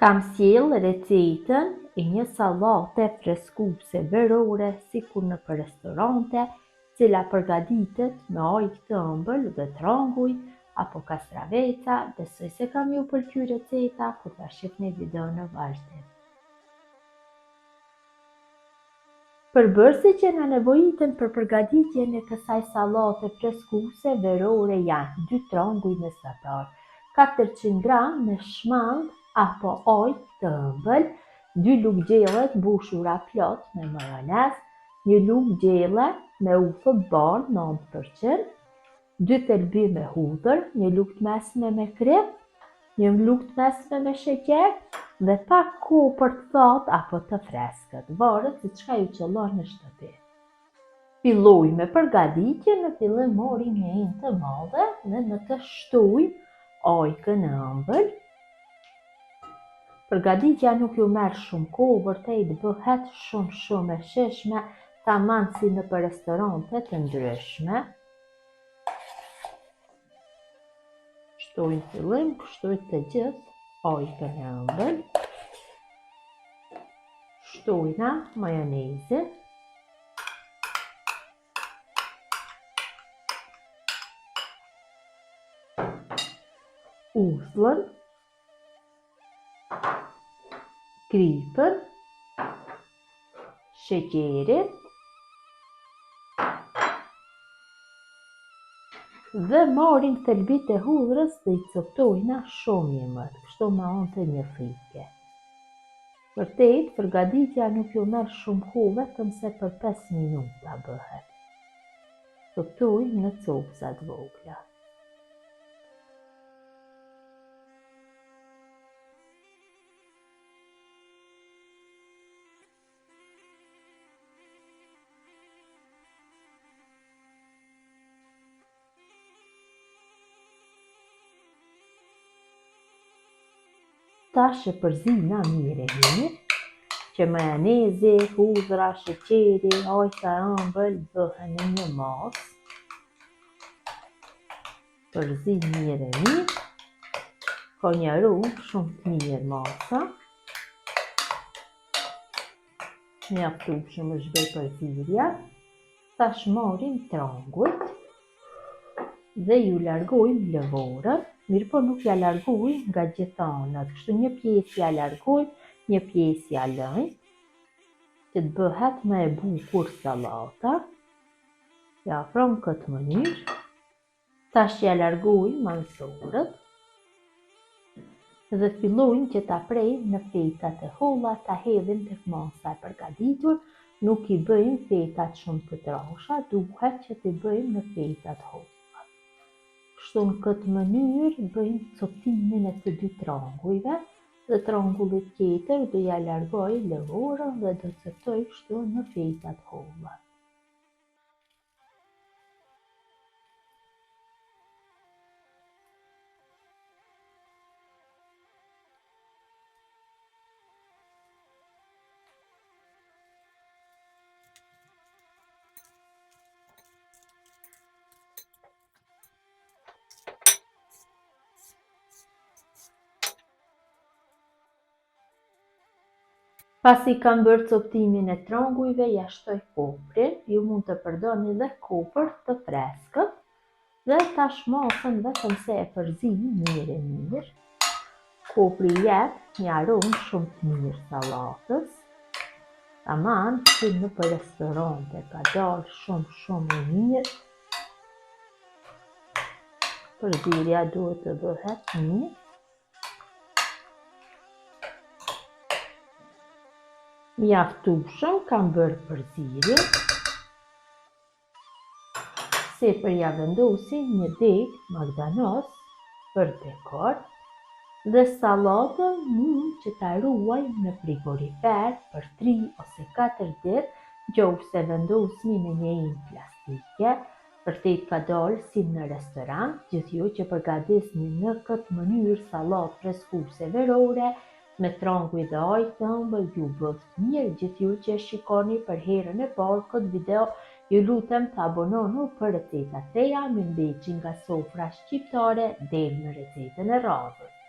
Kam sjell recetën e një sallate freskuese verore sikur në për restorante, cila përgatitet me ojë të ëmbël dhe tranguj apo kastraveca. Besoj se kam ju pëlqyer receta kur ta shihni videon në vazhdim. Përbërësit që na nevojiten për përgatitjen e kësaj sallate freskuese verore janë 2 tranguj mesatar, 400 gram me shmang apo ojë të ëmbël, 2 lugë gjelle të mbushura plot me majonez, 1 lugë gjelle me ullë të bardhë 90%, 2 thelbi me hudhër, 1 lugë të mesme me krem, 1 lugë të mesme me sheqer dhe pak kopër të thatë apo të freskët, varet se çka ju qëllon në shtëpi. Filloj me përgatitjen. Në fillim mori një hinë të madhe dhe në të shtuj ojkën e ëmbël. Përgatitja nuk ju merr shumë kohë, vërtet bëhet shumë e shijshme, tamam si në për restorante të ndryshme. Shtoj në fillim, shtoj të gjithë ojkën e ëmbël. Shtojna majonezin. Uzlën, kripën, sheqerin dhe marrin thelbit e hudhrës dhe I coptojna shumë mëdh, kështu me anë të një frike. Vërtet, përgatitja nuk ju merr shumë kohë, vetëm se për 5 minuta bëhet. Coptoj në copsa të vogla. Tash e përzina mirë që majonezi, hudhra, sheqeri, ojka e ëmbël bëhen në një masë. Përzi mirë, ka një aromë shumë të mirë masa. Mjaftueshëm është bëj përzirja. Tash marrim trangujt dhe ju largojmë lëvorën. Mirë po nuk ja largojmë nga gjithë anët, kështu një pjesë ja largojmë, një pjesë ja lëjmë, që të bëhet më e bukur sallata. Ja afrom këtë mënyrë. Tash ja largojmë ansorët dhe fillojmë që ta prejmë në fetat e holla, ta hedhim tek masa e përgatitur. Nuk I bëjmë fetat shumë të trasha, duhet që t'i bëjmë në fetat holla. Kështu në këtë mënyrë bëjmë coptimin e të 2 trangujve dhe trangullit tjetër do ja largoj lëvorën dhe do coptoj kështu në fetat holla. Pasi kam bërë coptimin e trangujve, ja shtoj koprin. Ju mund të përdorni edhe kopër të freskët dhe tash masën vetëm se e përzini mirë. Kopri jep një aromë shumë të mirë sallatës. Tamam si në për restorante, ka dalë shumë e mirë. Përzirja duhet të bëhet mirë. Mjaftueshëm kam bërë përzirje. Sipër ja vendosi një deg magdanoz për dekor dhe sallatën mund që ta ruaj në frigorifer për 3 ose 4 ditë, nëse vendosni në një hinë plastike. Vërtet ka dalë si në restorant. Gjithë ju që përgatisni në këtë mënyrë sallatë freskuese verore me tranguj dhe ojë të ëmbël, ju bëft mirë. Gjithë ju që shikoni për herën e parë këtë video, ju lutem të abononu për recetat reja. Mirëmbëjtje nga sofra shqiptare deri në recetën e radhës.